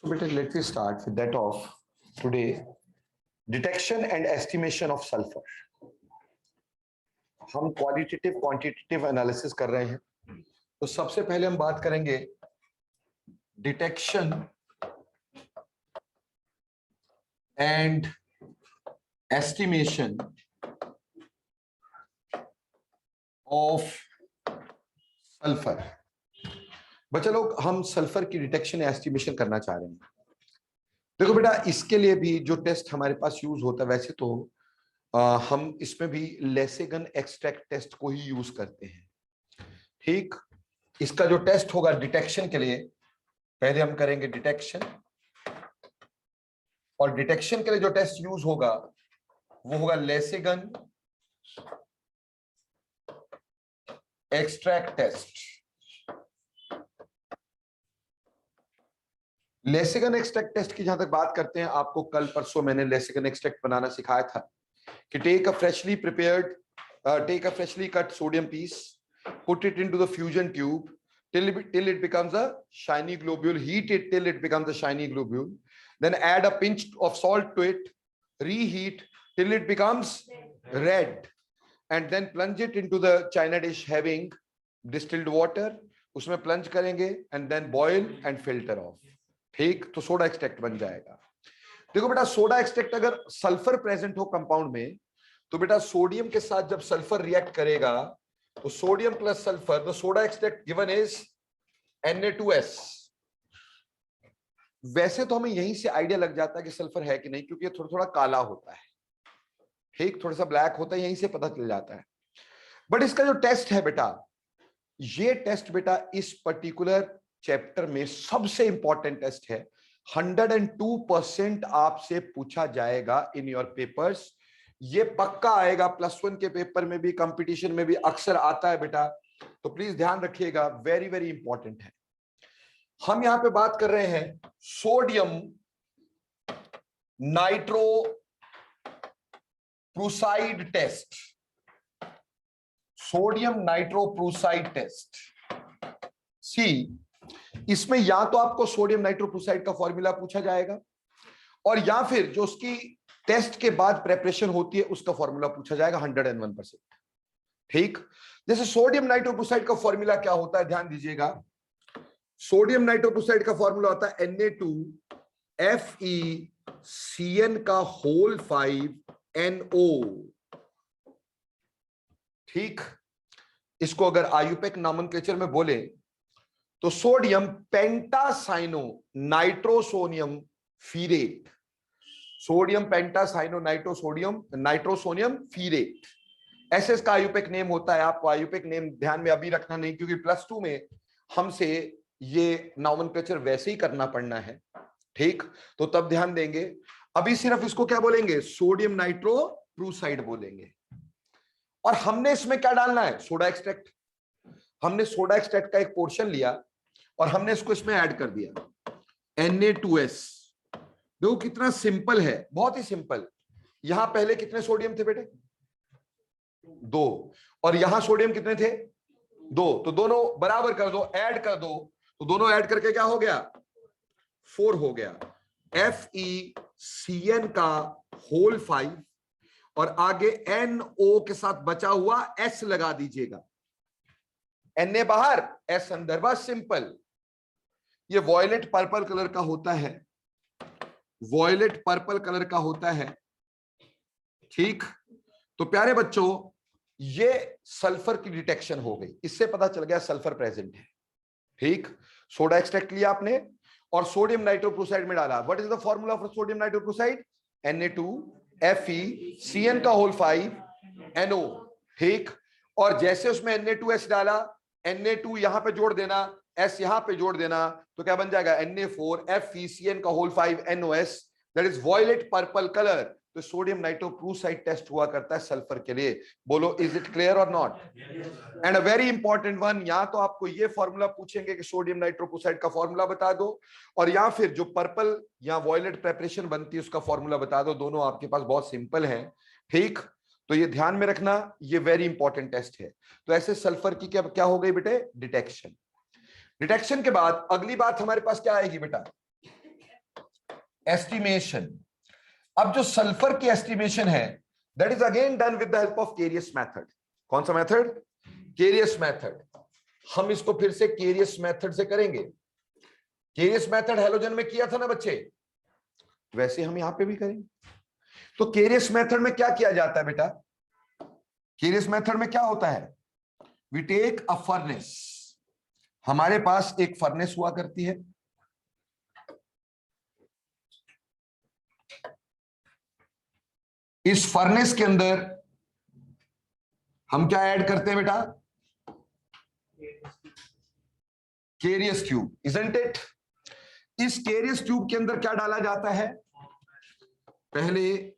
So, beta, let me start with that of today, detection and estimation of sulfur. हम qualitative quantitative analysis कर रहे हैं। तो सबसे पहले हम बात करेंगे detection and estimation of sulphur. बच्चा लोग, हम सल्फर की डिटेक्शन एस्टिमेशन करना चाह रहे हैं। देखो बेटा, इसके लिए भी जो टेस्ट हमारे पास यूज होता है, वैसे तो हम इसमें भी लेसेगन एक्सट्रैक्ट टेस्ट को ही यूज करते हैं। ठीक, इसका जो टेस्ट होगा डिटेक्शन के लिए, पहले हम करेंगे डिटेक्शन, और डिटेक्शन के लिए जो टेस्ट यूज होगा वो होगा लेसेगन एक्सट्रैक्ट टेस्ट। लेसेगन एक्सट्रैक्ट टेस्ट की जहां तक बात करते हैं, आपको कल परसों मैंने लेसेगन एक्सट्रैक्ट बनाना सिखाया था कि take a freshly cut sodium piece, put it into the fusion tube till it becomes a shiny globule, heat it till it becomes a shiny globule, then add a pinch of salt to it, reheat till it becomes red, and then plunge it into the china dish having distilled water, उसमें plunge करेंगे and then boil and filter off। ठीक, तो soda extract बन जाएगा। देखो बेटा, soda extract अगर sulphur present हो कंपाउंड में, तो बेटा सोडियम के साथ जब सल्फर रिएक्ट करेगा तो sodium plus sulphur, the soda extract given is Na2S। वैसे तो हमें यहीं से आइडिया लग जाता है कि सल्फर है कि नहीं, क्योंकि ये थोड़ा थोड़ा काला होता है। ठीक, थोड़ा सा ब्लैक होता है, यहीं से पता चल जाता है। बट इसका जो टेस्ट है बेटा, ये टेस्ट बेटा इस पर्टिकुलर चैप्टर में सबसे इंपॉर्टेंट टेस्ट है। 102% आपसे पूछा जाएगा इन योर पेपर्स। ये पक्का आएगा, +1 के पेपर में भी, कंपटीशन में भी अक्सर आता है बेटा, तो प्लीज ध्यान रखिएगा, वेरी वेरी इंपॉर्टेंट है। हम यहां पे बात कर रहे हैं sodium nitroprusside test. Sodium nitroprusside test सी, इसमें या तो आपको सोडियम नाइट्रोप्रूसाइड का फॉर्मूला पूछा जाएगा, और या फिर जो उसकी टेस्ट के बाद प्रेपरेशन होती है उसका फॉर्मूला पूछा जाएगा 101%। ठीक, जैसे सोडियम नाइट्रोप्रूसाइड का फॉर्मूला क्या होता है, ध्यान दीजिएगा। सोडियम नाइट्रोप्रूसाइड का फॉर्मूला होता है Na2FeCN का होल 5NO। ठीक, इसको अगर आयुपेक नॉमेनक्लेचर में बोले तो सोडियम पेंटासाइनो नाइट्रोसोनियम फीरेट, सोडियम पेंटासाइनो नाइट्रोसोनियम फीरेट, ऐसे इसका आयुपेक नेम होता है। आपको आयुपेक नेम ध्यान में अभी रखना नहीं, क्योंकि +2 में हमसे ये नॉमेनक्लेचर वैसे ही करना पड़ना है। ठीक, तो तब ध्यान देंगे। अभी सिर्फ इसको क्या बोलेंगे, सोडियम नाइट्रोप्रूसाइड बोलेंगे। और हमने इसमें क्या डालना है, सोडा एक्सट्रैक्ट। हमने सोडा एक्सट्रैक्ट का एक पोर्शन लिया और हमने इसको इसमें ऐड कर दिया, Na2S। देखो कितना सिंपल है, बहुत ही सिंपल। यहां पहले कितने सोडियम थे बेटे, 2, और यहां सोडियम कितने थे, 2, तो दोनों बराबर कर दो, ऐड कर दो, तो दोनों ऐड करके क्या हो गया, 4 हो गया। FeCN का होल 5, और आगे NO के साथ बचा हुआ S लगा दीजिएगा। Na बाहर, S अंदर, बस सिंपल। ये वॉयलेट पर्पल कलर का होता है, वॉयलेट पर्पल कलर का होता है। ठीक, तो प्यारे बच्चों, ये सल्फर की डिटेक्शन हो गई, इससे पता चल गया सल्फर प्रेजेंट है। ठीक, सोडा एक्सट्रैक्ट लिया आपने और सोडियम नाइट्रोप्रूसाइड में डाला। What is the formula for sodium nitroprusside, Na2FeCN का होल 5NO। ठीक, और जैसे उसमें Na2S डाला, Na2 यहां पे जोड़ देना, S यहां पे जोड़ देना, तो क्या बन जाएगा, Na4FeCN का whole 5NOS, that is violet purple colour. तो सोडियम नाइट्रोप्रूसाइड टेस्ट हुआ करता है सल्फर के लिए। बोलो, इज इट क्लियर और not? And a very important one, या तो आपको ये फॉर्मूला पूछेंगे कि सोडियम नाइट्रोप्रूसाइड का फॉर्मूला बता दो, और या फिर जो पर्पल या वॉयलेट प्रेपरेशन बनती है उसका फॉर्मूला बता दो। दोनों आपके पास बहुत सिंपल है। ठीक, तो ये ध्यान में रखना, ये वेरी इंपॉर्टेंट टेस्ट है। तो ऐसे सल्फर की क्या क्या हो गई बेटे, डिटेक्शन। डिटेक्शन के बाद अगली बात हमारे पास क्या आएगी बेटा, एस्टिमेशन। अब जो सल्फर की एस्टिमेशन है that is again done with the help of carious method. कौन सा मेथड? Carious method. हम इसको फिर से केरियस मेथड से करेंगे। केरियस मेथड हैलोजन में किया था ना बच्चे, वैसे हम यहां पे भी करेंगे। तो केरियस मेथड में क्या किया जाता है बेटा? केरियस मेथड में क्या होता है? We take a furnace. हमारे पास एक फर्नेस हुआ करती है, इस फर्नेस के अंदर हम क्या ऐड करते हैं बेटा? Carious tube, isn't it? इस केरियस ट्यूब के अंदर क्या डाला जाता है? पहले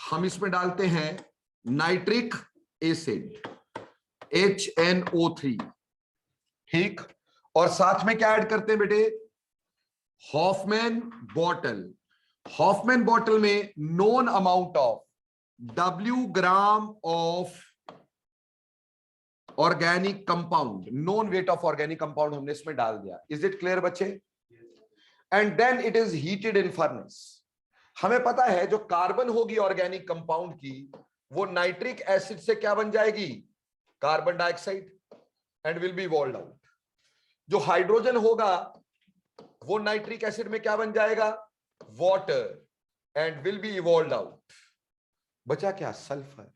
हम इसमें डालते हैं नाइट्रिक एसिड HNO3, ठीक। और साथ में क्या ऐड करते हैं बेटे? Hoffmann bottle. हॉफमैन बॉटल में known amount of W gram of organic compound, known weight of organic compound हमने इसमें डाल दिया। इज इट क्लियर बच्चे? And then it is heated in furnace. हमें पता है जो कार्बन होगी ऑर्गेनिक कंपाउंड की, वो नाइट्रिक एसिड से क्या बन जाएगी? Carbon dioxide, and will be evolved out. जो हाइड्रोजन होगा वो नाइट्रिक एसिड में क्या बन जाएगा? Water, and will be evolve out. बचा क्या? सल्फर।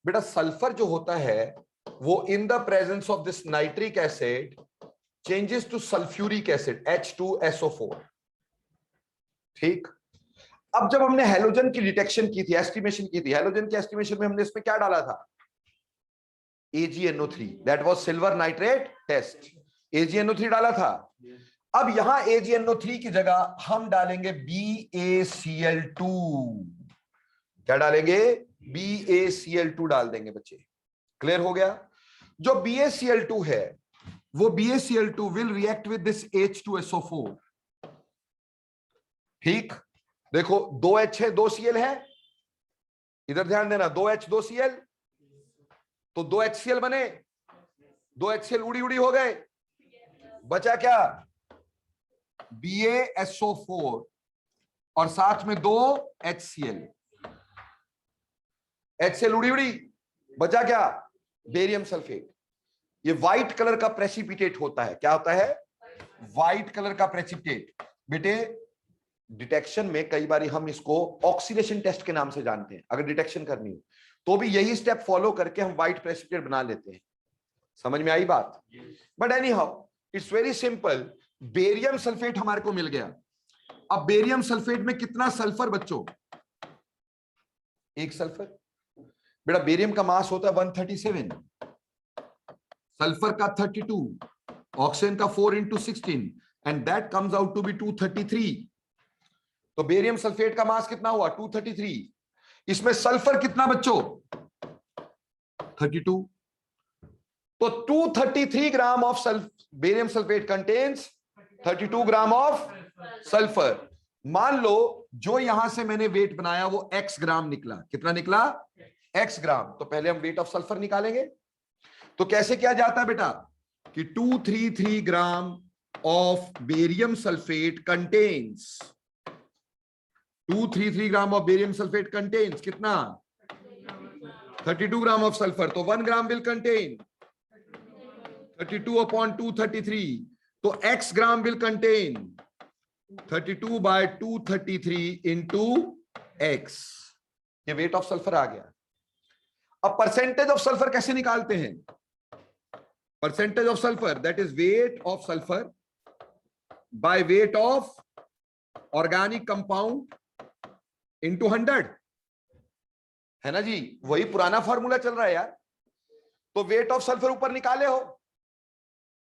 बेटा सल्फर जो होता है वो in the presence of this nitric acid changes to sulphuric acid H2SO4, ठीक। अब जब हमने हैलोजन की डिटेक्शन की थी, एस्टिमेशन की थी, हैलोजन की एस्टिमेशन में हमने इसमें क्या डाला था? AgNO3, that was silver nitrate test. AgNO3 डाला था। अब यहां AgNO3 की जगह हम डालेंगे BaCl2। क्या डालेंगे? BaCl2 डाल देंगे बच्चे। क्लियर हो गया? जो BaCl2 है वो BaCl2 will react with this H2SO4, ठीक। देखो 2H है, 2Cl है, इधर ध्यान देना, 2H 2Cl, तो 2HCl बने, 2HCl उड़ी उड़ी हो गए, बचा क्या? BaSO4 और साथ में 2HCl। HCl उड़ी उड़ी, बचा क्या? Barium sulphate. ये व्हाइट कलर का प्रेसिपिटेट होता है। क्या होता है? व्हाइट कलर का प्रेसिपिटेट। बेटे डिटेक्शन में कई बार हम इसको ऑक्सीडेशन टेस्ट के नाम से जानते हैं। अगर डिटेक्शन करनी हो तो भी यही स्टेप फॉलो करके हम व्हाइट प्रेसिपिटेट बना लेते हैं। समझ में आई बात? But any how it's very simple. Barium sulphate हमारे को मिल गया। अब बेरियम सल्फेट में कितना सल्फर बच्चों? एक सल्फर। बेटा बेरियम का मास होता है 137, सल्फर का 32, ऑक्सीजन का 4 into 16, and that comes out to be 233। तो बेरियम सल्फेट का मास कितना हुआ? 233। इसमें सल्फर कितना बच्चों? 32। तो 233 gram of barium sulphate contains 32 gram of sulphur. मान लो जो यहां से मैंने वेट बनाया वो x ग्राम निकला। कितना निकला? x ग्राम। तो पहले हम वेट ऑफ सल्फर निकालेंगे। तो कैसे किया जाता है बेटा? कि 233 gram of barium sulphate contains 233 gram of barium sulphate contains कितना? 32 ग्राम ऑफ सल्फर। तो 1 ग्राम विल कंटेन 32 upon 233। तो x gram will contain 32 by 233 into x। ये वेट ऑफ सल्फर आ गया। अब परसेंटेज ऑफ सल्फर कैसे निकालते हैं? Percentage of sulphur that is weight of sulphur by weight of organic compound into 100, है ना जी? वही पुराना फॉर्मूला चल रहा है यार। तो वेट ऑफ सल्फर ऊपर निकाले हो,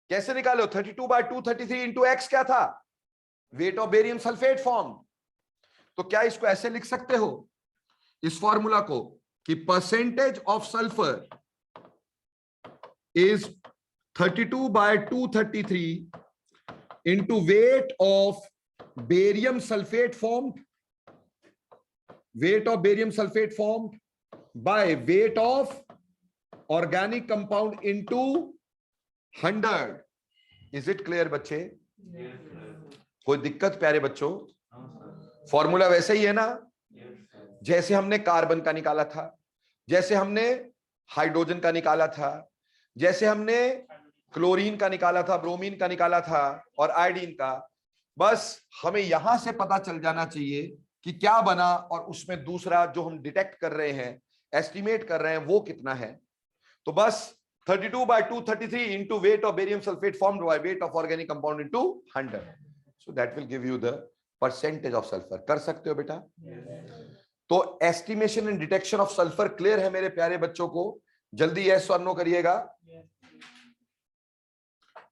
कैसे निकाले हो? 32 by 233 इंटू एक्स क्या था? Weight of barium sulphate form. तो क्या इसको ऐसे लिख सकते हो इस फॉर्मूला को कि percentage of sulphur is 32 by 233 into weight of barium sulphate formed, weight of barium sulfate formed by weight of organic compound into 100। Is it clear बच्चे? कोई दिक्कत प्यारे बच्चों? फॉर्मूला वैसे ही है ना, जैसे हमने कार्बन का निकाला था, जैसे हमने हाइड्रोजन का निकाला था, जैसे हमने क्लोरीन का निकाला था, ब्रोमीन का निकाला था और आयोडीन का। बस हमें यहां से पता चल जाना चाहिए कि क्या बना, और उसमें दूसरा जो हम डिटेक्ट कर रहे हैं, एस्टिमेट कर रहे हैं, वो कितना है। तो बस 32/233 into weight of barium sulfate formed by weight of organic compound into 100. So that will give you the percentage of sulfur. कर सकते हो बेटा? तो estimation and detection of sulphur clear है मेरे प्यारे बच्चों को? जल्दी यस और नो करिएगा।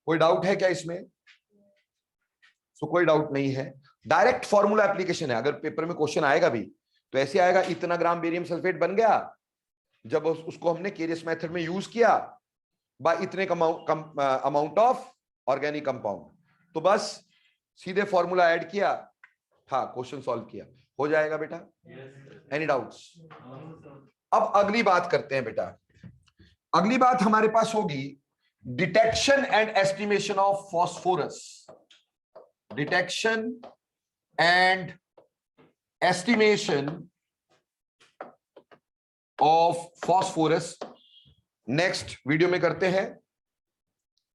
कोई डाउट है क्या इसमें? कोई डाउट नहीं है। डायरेक्ट फॉर्मूला एप्लीकेशन है। अगर पेपर में क्वेश्चन आएगा भी तो ऐसे आएगा, इतना ग्राम बेरियम सल्फेट बन गया जब उसको हमने केरियस मेथड में यूज किया बाय इतने अमाउंट ऑफ ऑर्गेनिक कंपाउंड। तो बस सीधे फॉर्मूला ऐड किया, हाँ क्वेश्चन सॉल्व किया, हो जाएगा बेटा। Any doubts? अब अगली बात करते हैं बेटा। अगली बात हमारे पास होगी detection and estimation of phosphorus. Detection and estimation of phosphorus next video में करते हैं।